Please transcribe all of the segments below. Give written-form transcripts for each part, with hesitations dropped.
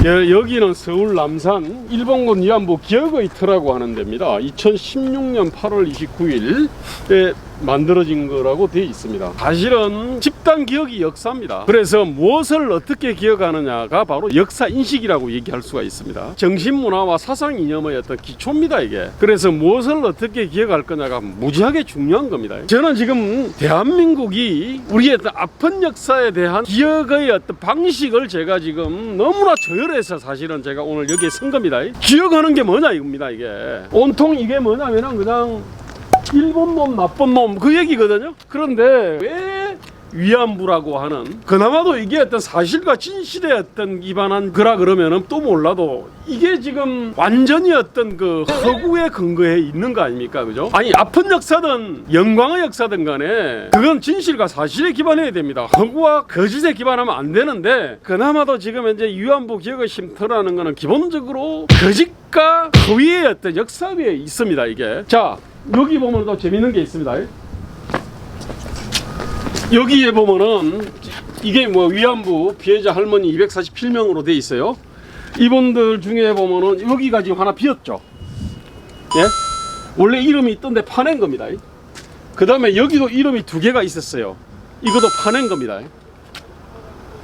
여기는 서울 남산 일본군 위안부 기억의 터라고 하는 데입니다. 2016년 8월 29일에 만들어진 거라고 되어 있습니다. 사실은 집단 기억이 역사입니다. 그래서 무엇을 어떻게 기억하느냐가 바로 역사 인식이라고 얘기할 수가 있습니다. 정신문화와 사상 이념의 어떤 기초입니다, 이게. 그래서 무엇을 어떻게 기억할 거냐가 무지하게 중요한 겁니다. 저는 지금 대한민국이 우리의 어떤 아픈 역사에 대한 기억의 어떤 방식을 제가 지금 너무나 저열해서 사실은 제가 오늘 여기에 선 겁니다. 기억하는 게 뭐냐 이겁니다, 이게. 온통 이게 뭐냐면은 그냥 일본 놈 나쁜 놈 그 얘기거든요. 그런데 왜 위안부라고 하는, 그나마도 이게 어떤 사실과 진실에 어떤 기반한 거라 그러면은 또 몰라도 이게 지금 완전히 어떤 그 허구에 근거해 있는 거 아닙니까, 그죠? 아니, 아픈 역사든 영광의 역사든 간에 그건 진실과 사실에 기반해야 됩니다. 허구와 거짓에 기반하면 안 되는데, 그나마도 지금 현재 위안부 기억의 쉼터라는 거는 기본적으로 거짓과 허위의 어떤 역사 위에 있습니다, 이게. 자, 여기 보면 또 재밌는 게 있습니다. 여기에 보면은 이게 뭐 위안부 피해자 할머니 247명으로 돼 있어요. 이분들 중에 보면은 여기가 지금 하나 비었죠. 예? 원래 이름이 있던데 파낸 겁니다. 그 다음에 여기도 이름이 2개가 있었어요. 이것도 파낸 겁니다.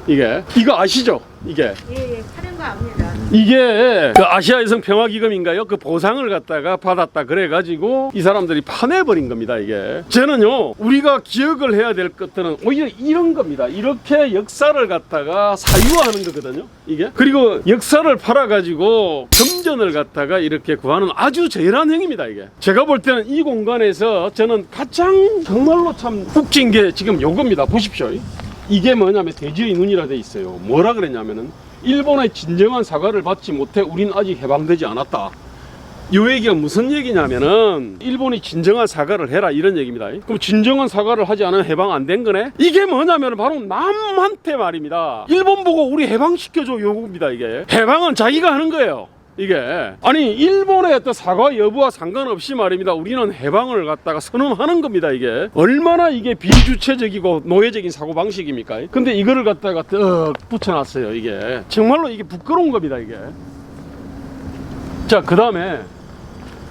이거 아시죠? 이게. 예, 파낸 거 압니다. 이게 그 아시아 여성 평화기금인가요? 그 보상을 갖다가 받았다 그래가지고 이 사람들이 파내버린 겁니다, 이게. 저는요, 우리가 기억을 해야 될 것들은 오히려 이런 겁니다. 이렇게 역사를 갖다가 사유화하는 거거든요, 이게. 그리고 역사를 팔아가지고 금전을 갖다가 이렇게 구하는 아주 저열한 행위입니다, 이게. 제가 볼 때는 이 공간에서 저는 가장 정말로 참 웃긴 게 지금 요겁니다. 보십시오. 이게 뭐냐면 돼지의 눈이라 돼 있어요. 뭐라 그랬냐면은 일본의 진정한 사과를 받지 못해 우린 아직 해방되지 않았다. 이 얘기가 무슨 얘기냐면은 일본이 진정한 사과를 해라 이런 얘기입니다. 그럼 진정한 사과를 하지 않으면 해방 안 된 거네? 이게 뭐냐면 바로 남한테 말입니다. 일본 보고 우리 해방시켜줘 요구입니다, 이게. 해방은 자기가 하는 거예요, 이게. 아니, 일본의 어떤 사과 여부와 상관없이 말입니다, 우리는 해방을 갖다가 선언하는 겁니다, 이게. 얼마나 이게 비주체적이고 노예적인 사고방식입니까? 근데 이거를 갖다가 떡 붙여놨어요, 이게. 정말로 이게 부끄러운 겁니다, 이게. 자, 그 다음에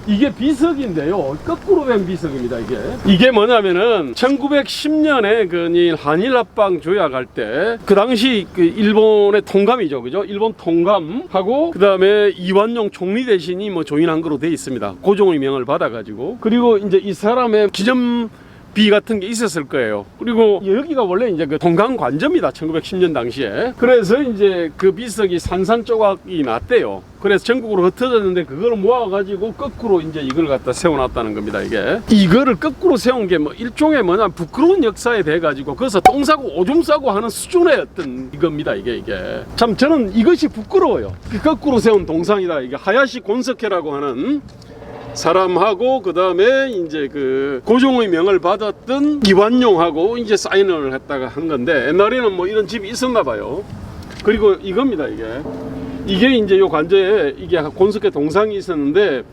이게 비석인데요, 거꾸로 된 비석입니다, 이게. 이게 뭐냐면은 1910년에 그 한일 합방 조약할 때 그 당시 그 일본의 통감이죠, 그죠? 일본 통감하고 그 다음에 이완용 총리 대신이 뭐 조인한 거로 돼 있습니다. 고종의 명을 받아가지고. 그리고 이제 이 사람의 기념비 같은 게 있었을 거예요. 그리고 여기가 원래 이제 그 통감 관저입니다, 1910년 당시에. 그래서 이제 그 비석이 산산조각이 났대요. 그래서 전국으로 흩어졌는데 그걸 모아가지고 거꾸로 이제 이걸 갖다 세워놨다는 겁니다, 이게. 이거를 거꾸로 세운 게 뭐 일종의 뭐냐 부끄러운 역사에 대해 가지고 거기서 똥 싸고 오줌 싸고 하는 수준의 어떤 이겁니다, 이게. 참 저는 이것이 부끄러워요. 그 거꾸로 세운 동상이다. 이게 하야시 곤스케라고 하는 사람하고 그 다음에 이제 그 고종의 명을 받았던 이완용하고 이제 사인을 했다가 한 건데, 옛날에는 뭐 이런 집이 있었나 봐요. 그리고 이겁니다, 이게 이제 요 관저에 이게 곤스케 동상이 있었는데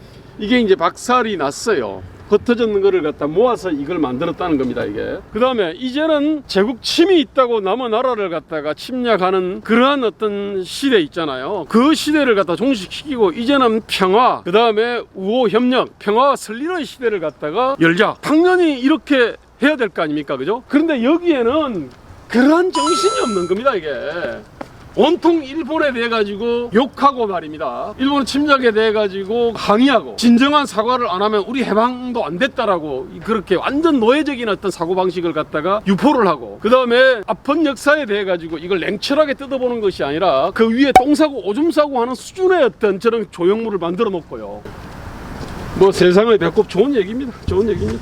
이게 이제 박살이 났어요. 흩어졌는 거를 갖다 모아서 이걸 만들었다는 겁니다, 이게. 그 다음에 이제는 제국 침이 있다고 남의 나라를 갖다가 침략하는 그러한 어떤 시대 있잖아요. 그 시대를 갖다 종식시키고 이제는 평화, 그 다음에 우호 협력, 평화와 설리의 시대를 갖다가 열자. 당연히 이렇게 해야 될 거 아닙니까, 그죠? 그런데 여기에는 그러한 정신이 없는 겁니다, 이게. 온통 일본에 대해 가지고 욕하고 말입니다. 일본 침략에 대해 가지고 항의하고 진정한 사과를 안 하면 우리 해방도 안 됐다라고 그렇게 완전 노예적인 어떤 사고방식을 갖다가 유포를 하고, 그 다음에 아픈 역사에 대해 가지고 이걸 냉철하게 뜯어보는 것이 아니라 그 위에 똥 싸고 오줌 싸고 하는 수준의 어떤 저런 조형물을 만들어 놓고요. 뭐 세상의 배꼽 좋은 얘기입니다. 좋은 얘기입니다.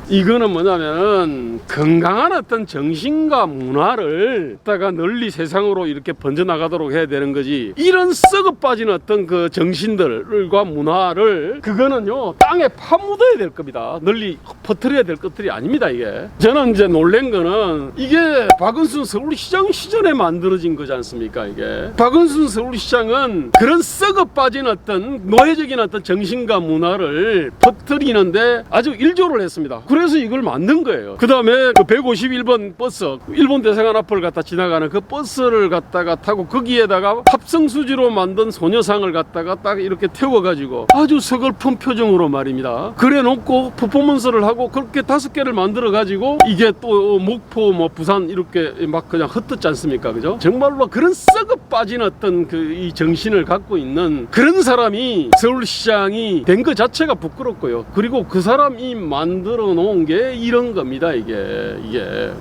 이거는 뭐냐면은 건강한 어떤 정신과 문화를 갖다가 널리 세상으로 이렇게 번져나가도록 해야 되는 거지, 이런 썩어 빠진 어떤 그 정신들과 문화를 그거는요 땅에 파묻어야 될 겁니다. 널리 퍼뜨려야 될 것들이 아닙니다, 이게. 저는 이제 놀란 거는 이게 박은순 서울시장 시절에 만들어진 거지 않습니까, 이게. 박은순 서울시장은 그런 썩어 빠진 어떤 노예적인 어떤 정신과 문화를 문자를 퍼뜨리는데 아주 일조를 했습니다. 그래서 이걸 만든 거예요. 그 다음에 그 151번 버스, 일본 대사관 앞을 갖다 지나가는 그 버스를 갖다가 타고 거기에다가 합성수지로 만든 소녀상을 갖다가 딱 이렇게 태워가지고 아주 서글픈 표정으로 말입니다. 그래 놓고 퍼포먼스를 하고 그렇게 5개를 만들어 가지고 이게 또 목포 뭐 부산 이렇게 막 그냥 흩었지 않습니까? 그죠? 정말로 그런 썩어 빠진 어떤 그 이 정신을 갖고 있는 그런 사람이 서울시장이 된 것 자체가 부끄럽고요. 그리고 그 사람이 만들어 놓은 게 이런 겁니다. 이게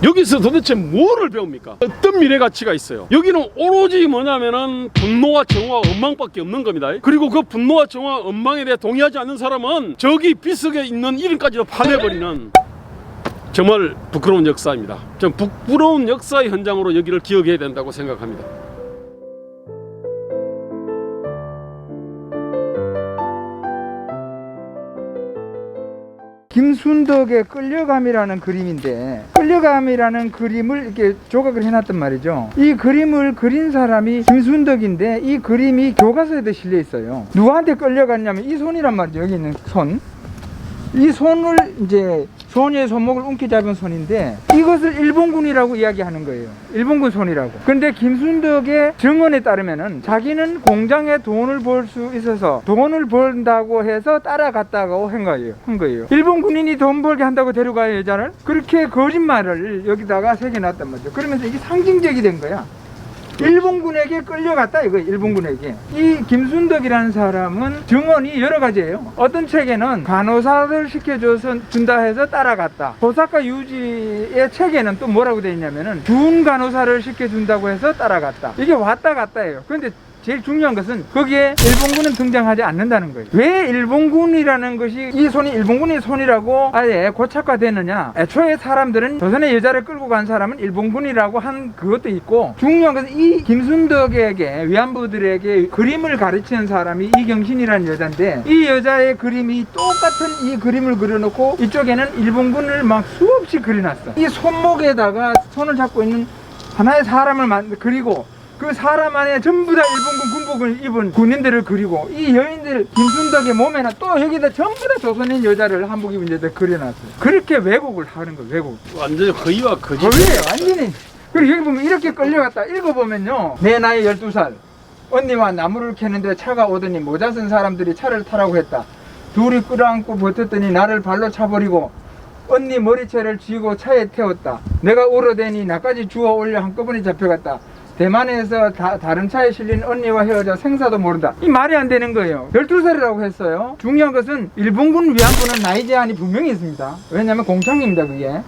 여기서 도대체 뭐를 배웁니까? 어떤 미래 가치가 있어요? 여기는 오로지 뭐냐면은 분노와 정화와 엉망밖에 없는 겁니다. 그리고 그 분노와 정화와 엉망에 대해 동의하지 않는 사람은 저기 빗속에 있는 이름까지도 파내버리는 정말 부끄러운 역사입니다. 좀 부끄러운 역사의 현장으로 여기를 기억해야 된다고 생각합니다. 김순덕의 끌려감이라는 그림인데, 끌려감이라는 그림을 이렇게 조각을 해놨단 말이죠. 이 그림을 그린 사람이 김순덕인데 이 그림이 교과서에도 실려 있어요. 누구한테 끌려갔냐면 이 손이란 말이죠. 여기 있는 손, 이 손을 이제 소녀의 손목을 움켜잡은 손인데 이것을 일본군이라고 이야기하는 거예요. 일본군 손이라고. 근데 김순덕의 증언에 따르면은 자기는 공장에 돈을 벌 수 있어서 돈을 번다고 해서 따라갔다고 한 거예요. 일본 군인이 돈 벌게 한다고 데려가요, 여자를? 그렇게 거짓말을 여기다가 새겨놨단 말이죠. 그러면서 이게 상징적이 된 거야. 일본군에게 끌려갔다 이거. 일본군에게. 이 김순덕이라는 사람은 증언이 여러 가지예요. 어떤 책에는 간호사를 시켜줘서 준다 해서 따라갔다. 도사카 유지의 책에는 또 뭐라고 되어 있냐면은 준 간호사를 시켜준다고 해서 따라갔다. 이게 왔다 갔다예요. 그런데 제일 중요한 것은 거기에 일본군은 등장하지 않는다는 거예요. 왜 일본군이라는 것이 이 손이 일본군의 손이라고 아예 고착화되느냐. 애초에 사람들은 조선의 여자를 끌고 간 사람은 일본군이라고 한 그것도 있고, 중요한 것은 이 김순덕에게 위안부들에게 그림을 가르치는 사람이 이경신이라는 여자인데 이 여자의 그림이 똑같은 이 그림을 그려놓고 이쪽에는 일본군을 막 수없이 그려놨어. 이 손목에다가 손을 잡고 있는 하나의 사람을 그리고 그 사람 안에 전부 다 일본군 군복을 입은 군인들을 그리고 이 여인들 김순덕의 몸에는 또 여기다 전부 다 조선인 여자를 한복 입은 여자를 그려놨어요. 그렇게 왜곡을 하는 거예요. 왜곡. 완전히 허위와 거짓. 허위예요. 완전히. 그리고 여기 보면 이렇게 끌려갔다. 읽어보면요. 내 나이 12살. 언니와 나무를 캐는데 차가 오더니 모자 쓴 사람들이 차를 타라고 했다. 둘이 끌어안고 버텼더니 나를 발로 차버리고 언니 머리채를 쥐고 차에 태웠다. 내가 울어대니 나까지 주워 올려 한꺼번에 잡혀갔다. 대만에서 다른 차에 실린 언니와 헤어져 생사도 모른다. 이 말이 안 되는 거예요. 12살이라고 했어요. 중요한 것은 일본군 위안부는 나이 제한이 분명히 있습니다. 왜냐면 공창입니다. 그게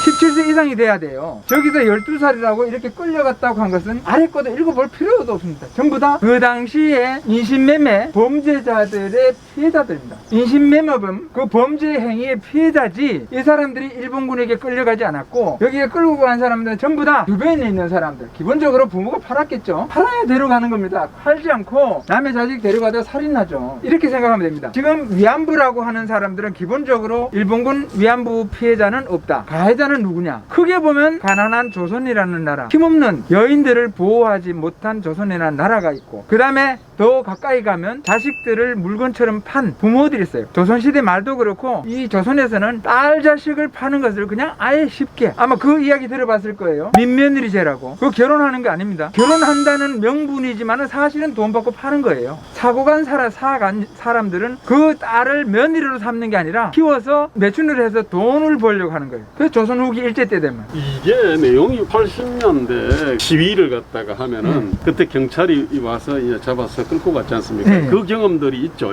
17세 이상이 돼야 돼요. 저기서 12살이라고 이렇게 끌려갔다고 한 것은 아래 것도 읽어볼 필요도 없습니다. 전부 다 그 당시에 인신매매 범죄자들의 피해자들입니다. 인신매매범 그 범죄 행위의 피해자지 이 사람들이 일본군에게 끌려가지 않았고, 여기에 끌고 간 사람들은 전부 다 주변에 있는 사람들. 기본적으로 부모가 팔았겠죠. 팔아야 데려가는 겁니다. 팔지 않고 남의 자식 데려가다 살인하죠. 이렇게 생각하면 됩니다. 지금 위안부라고 하는 사람들은 기본적으로 일본군 위안부 피해자는 없다. 가해자는 누구냐? 크게 보면 가난한 조선이라는 나라, 힘없는 여인들을 보호하지 못한 조선이라는 나라가 있고, 그 다음에 더 가까이 가면 자식들을 물건처럼 판 부모들이 있어요. 조선시대 말도 그렇고 이 조선에서는 딸 자식을 파는 것을 그냥 아예 쉽게, 아마 그 이야기 들어봤을 거예요. 민며느리제라고. 그 결혼하는 게 아닙니다. 결혼한다는 명분이지만 사실은 돈 받고 파는 거예요. 사고 간 사람들은 그 딸을 며느리로 삼는 게 아니라 키워서 매춘을 해서 돈을 벌려고 하는 거예요. 그래서 조선 후기 일제 때 되면 이게 내용이 80년대 시위를 갖다가 하면은 그때 경찰이 와서 이제 잡아서 끌고 갔지 않습니까? 그 경험들이 있죠.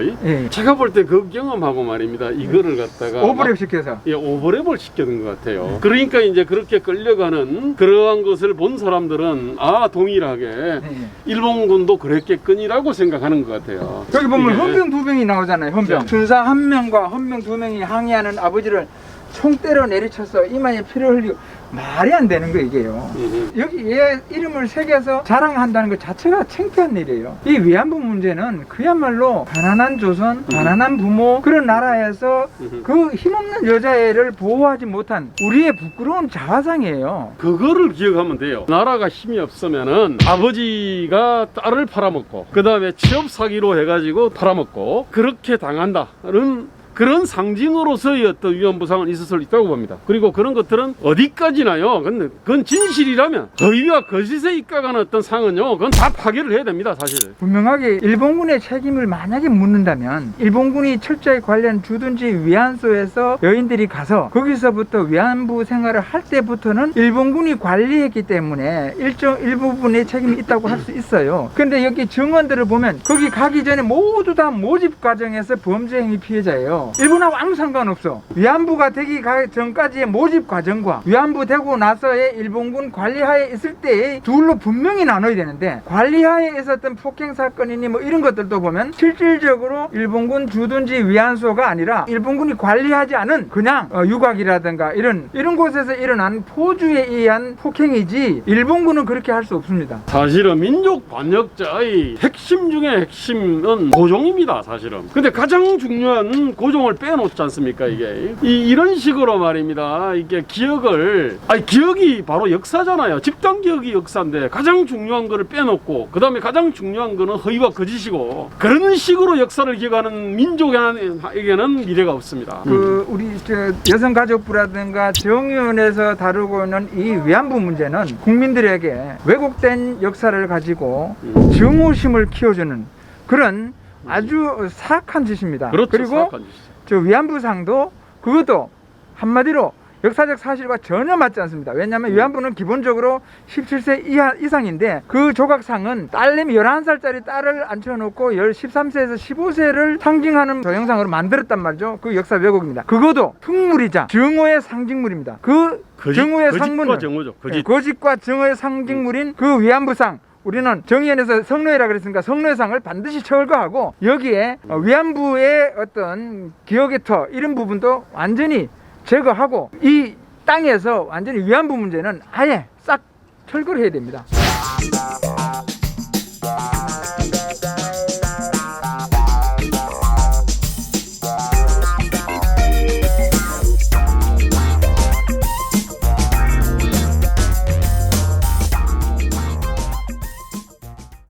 제가 볼 때 그 경험하고 말입니다. 이거를 갖다가 오버랩 시켜서 오버랩을 시키는 것 같아요. 그러니까 이제 그렇게 끌려가는 그러한 것을 본 사람들은 동일하게 일본군도 그랬겠거니라고 생각하는 것 같아요. 여기 보면 헌병 2명이 나오잖아요. 헌병. 군사 1명과 헌병 2명이 항의하는 아버지를 총 때려 내리쳐서 이마에 피를 흘리고 말이 안 되는 거 이게요. 여기 얘 이름을 새겨서 자랑한다는 것 자체가 창피한 일이에요. 이 위안부 문제는 그야말로 가난한 조선, 가난한 부모 그런 나라에서 그 힘없는 여자애를 보호하지 못한 우리의 부끄러운 자화상이에요. 그거를 기억하면 돼요. 나라가 힘이 없으면은 아버지가 딸을 팔아먹고 그 다음에 취업 사기로 해가지고 팔아먹고 그렇게 당한다는 그런 상징으로서의 어떤 위안부상은 있을 수 있다고 봅니다. 그리고 그런 것들은 어디까지나요? 근데 그건 진실이라면 허위와 거짓에 입각하는 어떤 상은요, 그건 다 파괴를 해야 됩니다, 사실. 분명하게 일본군의 책임을 만약에 묻는다면 일본군이 철저히 관련 주둔지 위안소에서 여인들이 가서 거기서부터 위안부 생활을 할 때부터는 일본군이 관리했기 때문에 일부분의 책임이 있다고 할 수 있어요. 근데 여기 증언들을 보면 거기 가기 전에 모두 다 모집 과정에서 범죄 행위 피해자예요. 일본하고 아무 상관없어. 위안부가 되기 전까지의 모집 과정과 위안부 되고 나서의 일본군 관리하에 있을 때의 둘로 분명히 나눠야 되는데, 관리하에 있었던 폭행 사건이니 뭐 이런 것들도 보면 실질적으로 일본군 주둔지 위안소가 아니라 일본군이 관리하지 않은 그냥 유곽이라든가 이런 곳에서 일어난 포주에 의한 폭행이지 일본군은 그렇게 할 수 없습니다. 사실은 민족 반역자의 핵심 중에 핵심은 고종입니다, 사실은. 근데 가장 중요한 고종을 빼놓지 않습니까, 이게. 이런 식으로 말입니다. 이게 기억이 바로 역사잖아요. 집단 기억이 역사인데 가장 중요한 거를 빼놓고 그 다음에 가장 중요한 거는 허위와 거짓이고, 그런 식으로 역사를 기억하는 민족에게는 미래가 없습니다. 우리 여성가족부라든가 정의원에서 다루고 있는 이 위안부 문제는 국민들에게 왜곡된 역사를 가지고 증오심을 키워주는 그런 아주 사악한 짓입니다. 그렇죠, 그리고 사악한 짓이죠. 저 위안부상도 그것도 한마디로 역사적 사실과 전혀 맞지 않습니다. 왜냐하면 위안부는 기본적으로 17세 이상인데 그 조각상은 딸내미 11살짜리 딸을 앉혀놓고 13세에서 15세를 상징하는 동영상으로 만들었단 말이죠. 그 역사 왜곡입니다. 그것도 흉물이자 증오의 상징물입니다. 증오의 상물은 거짓과 증오의 상징물인 그 위안부상, 우리는 정의연에서 성노예라 그랬으니까 성노예상을 반드시 철거하고 여기에 위안부의 어떤 기억의 터 이런 부분도 완전히 제거하고 이 땅에서 완전히 위안부 문제는 아예 싹 철거를 해야 됩니다.